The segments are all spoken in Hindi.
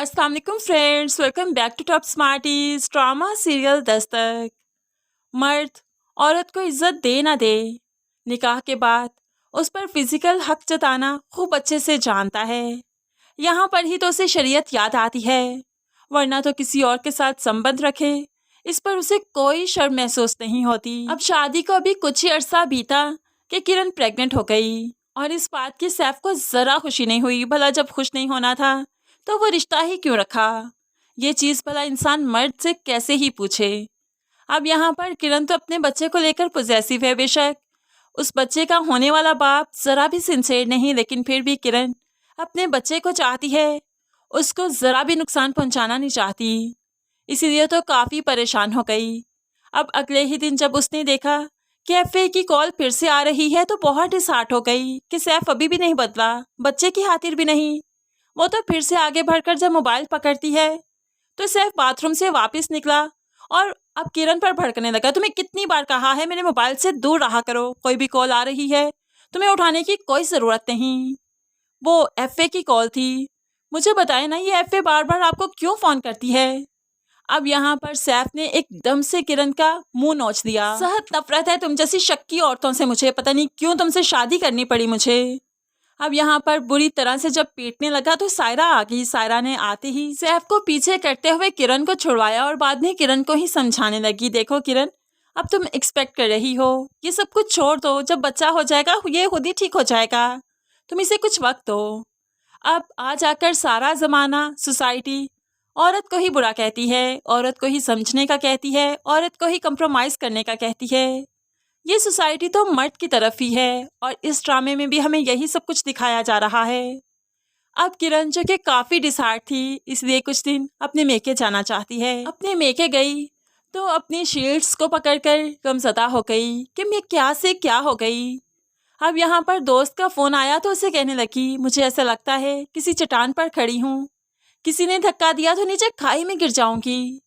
अस्सलाम वालेकुम friends, welcome back to top smarties. Drama serial Dastak. मर्द औरत को इज्जत दे ना दे, निकाह के बाद उस पर फिजिकल हक जताना खूब अच्छे से जानता है। यहाँ पर ही तो उसे शरीयत याद आती है, वरना तो किसी और के साथ संबंध रखे इस पर उसे कोई शर्म महसूस नहीं होती। अब शादी को अभी कुछ ही अरसा बीता कि किरण प्रेग्नेंट हो गई और इस बात की सैफ को जरा खुशी नहीं हुई। भला जब खुश नहीं होना था तो वो रिश्ता ही क्यों रखा? ये चीज भला इंसान मर्द से कैसे ही पूछे। अब यहाँ पर किरण तो अपने बच्चे को लेकर पॉजेसिव है। बेशक उस बच्चे का होने वाला बाप जरा भी सिंसेयर नहीं, लेकिन फिर भी किरण अपने बच्चे को चाहती है, उसको जरा भी नुकसान पहुंचाना नहीं चाहती। इसीलिए तो काफी परेशान हो गई। अब अगले ही दिन जब उसने देखा कि एफए की कॉल फिर से आ रही है तो बहुत डिसहार्ट हो गई कि सैफ अभी भी नहीं बदला, बच्चे की खातिर भी नहीं। वो तो फिर से आगे बढ़कर जब मोबाइल पकड़ती है तो सैफ बाथरूम से वापस निकला और अब किरण पर भड़कने लगा। तुम्हें कितनी बार कहा है मेरे मोबाइल से दूर रहा करो, कोई भी कॉल आ रही है तुम्हें उठाने की कोई ज़रूरत नहीं। वो एफए की कॉल थी। मुझे बताए ना, ये एफए बार बार आपको क्यों फ़ोन करती है? अब यहाँ पर सैफ ने एकदम से किरण का मुंह नोच दिया। सख्त नफरत है तुम जैसी शक्की औरतों से मुझे, पता नहीं क्यों तुमसे शादी करनी पड़ी मुझे। अब यहाँ पर बुरी तरह से जब पीटने लगा तो सायरा आ गई। सायरा ने आते ही सैफ को पीछे करते हुए किरण को छुड़वाया और बाद में किरण को ही समझाने लगी, देखो किरण, अब तुम एक्सपेक्ट कर रही हो, ये सब कुछ छोड़ दो, जब बच्चा हो जाएगा ये खुद ही ठीक हो जाएगा, तुम इसे कुछ वक्त दो। अब आ जाकर सारा जमाना सोसाइटी औरत को ही बुरा कहती है, औरत को ही समझने का कहती है, औरत को ही कंप्रोमाइज करने का कहती है। ये सोसाइटी तो मर्द की तरफ ही है और इस ड्रामे में भी हमें यही सब कुछ दिखाया जा रहा है। अब किरण जो कि काफ़ी डिसहार्ट थी, इसलिए कुछ दिन अपने मेके जाना चाहती है। अपने मेके गई तो अपनी शील्ड्स को पकड़कर गमज़दा हो गई कि मैं क्या से क्या हो गई। अब यहाँ पर दोस्त का फ़ोन आया तो उसे कहने लगी, मुझे ऐसा लगता है किसी चट्टान पर खड़ी हूँ, किसी ने धक्का दिया तो नीचे खाई में गिर जाऊंगी।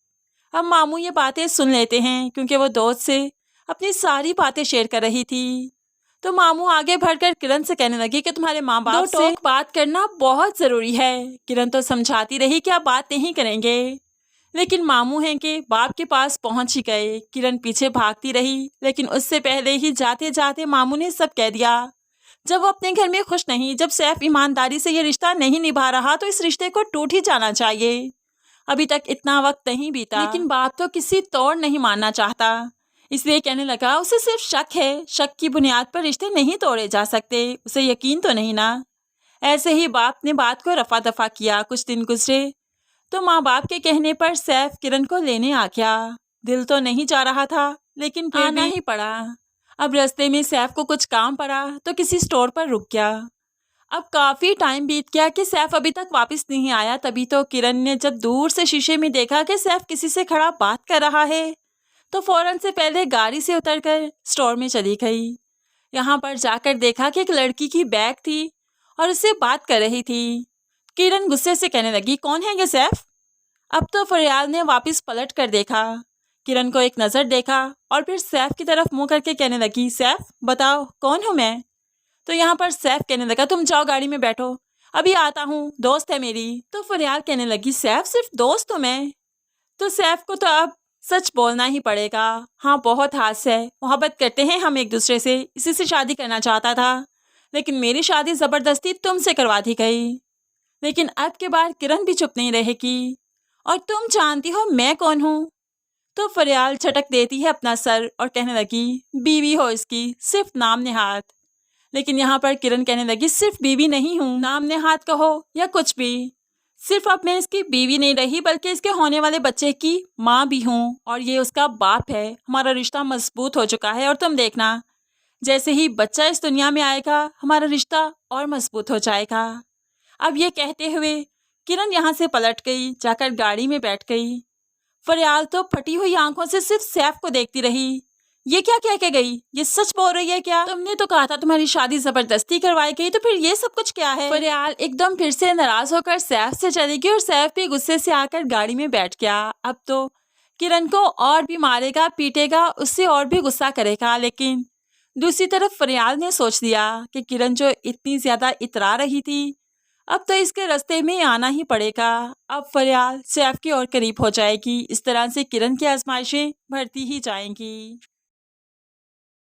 अब मामू ये बातें सुन लेते हैं क्योंकि वो दोस्त से अपनी सारी बातें शेयर कर रही थी। तो मामू आगे बढ़कर किरण से कहने लगी कि तुम्हारे माँ बाप से बात करना बहुत ज़रूरी है। किरण तो समझाती रही कि आप बात नहीं करेंगे, लेकिन मामू हैं कि बाप के पास पहुंच ही गए। किरण पीछे भागती रही, लेकिन उससे पहले ही जाते जाते मामू ने सब कह दिया। जब वो अपने घर में खुश नहीं, जब सैफ ईमानदारी से ये रिश्ता नहीं निभा रहा तो इस रिश्ते को टूट ही जाना चाहिए। अभी तक इतना वक्त नहीं बीता, लेकिन बाप तो किसी तौर नहीं मानना चाहता, इसलिए कहने लगा उसे सिर्फ शक है, शक की बुनियाद पर रिश्ते नहीं तोड़े जा सकते, उसे यकीन तो नहीं ना। ऐसे ही बाप ने बात को रफा दफा किया। कुछ दिन गुजरे तो माँ बाप के कहने पर सैफ किरण को लेने आ गया। दिल तो नहीं चाह रहा था, लेकिन फिर आना ही पड़ा। अब रास्ते में सैफ को कुछ काम पड़ा तो किसी स्टोर पर रुक गया। अब काफ़ी टाइम बीत गया कि सैफ अभी तक वापस नहीं आया। तभी तो किरण ने जब दूर से शीशे में देखा कि सैफ किसी से खड़ा बात कर रहा है तो फौरन से पहले गाड़ी से उतरकर स्टोर में चली गई। यहाँ पर जाकर देखा कि एक लड़की की बैग थी और उससे बात कर रही थी। किरण गुस्से से कहने लगी, कौन है ये सैफ? अब तो फरियाल ने वापस पलट कर देखा, किरण को एक नज़र देखा और फिर सैफ की तरफ मुँह करके कहने लगी, सैफ बताओ कौन हूँ मैं? तो यहाँ पर सैफ कहने लगा, तुम जाओ गाड़ी में बैठो, अभी आता हूँ, दोस्त है मेरी। तो फरियाल कहने लगी, सैफ सिर्फ दोस्त हूँ मैं? तो सैफ को तो अब सच बोलना ही पड़ेगा। हाँ बहुत हास है, मोहब्बत करते हैं हम एक दूसरे से, इसी से शादी करना चाहता था, लेकिन मेरी शादी ज़बरदस्ती तुमसे करवा दी गई। लेकिन अब के बाद किरण भी चुप नहीं रहेगी और तुम जानती हो मैं कौन हूँ। तो फरियाल झटक देती है अपना सर और कहने लगी, बीवी हो इसकी, सिर्फ नाम नेहात। लेकिन यहाँ पर किरण कहने लगी, सिर्फ बीवी नहीं हूँ, नाम नेहात कहो या कुछ भी, सिर्फ अब मैं इसकी बीवी नहीं रही बल्कि इसके होने वाले बच्चे की माँ भी हूँ और ये उसका बाप है। हमारा रिश्ता मजबूत हो चुका है और तुम देखना जैसे ही बच्चा इस दुनिया में आएगा हमारा रिश्ता और मजबूत हो जाएगा। अब ये कहते हुए किरण यहाँ से पलट गई, जाकर गाड़ी में बैठ गई। फरियाल तो फटी हुई आंखों से सिर्फ सैफ को देखती रही। ये क्या कह के गई? ये सच बोल रही है क्या? तुमने तो कहा था तुम्हारी शादी जबरदस्ती करवाई गई, तो फिर ये सब कुछ क्या है? फरियाल एकदम फिर से नाराज होकर सैफ से चली गई और सैफ भी गुस्से से आकर गाड़ी में बैठ गया। अब तो किरण को और भी मारेगा, पीटेगा, उससे और भी गुस्सा करेगा। लेकिन दूसरी तरफ फरियाल ने सोच लिया कि किरण जो इतनी ज्यादा इतरा रही थी, अब तो इसके रास्ते में आना ही पड़ेगा। अब फरियाल सैफ की और करीब हो जाएगी। इस तरह से किरण की आजमाइशें बढ़ती ही जाएंगी।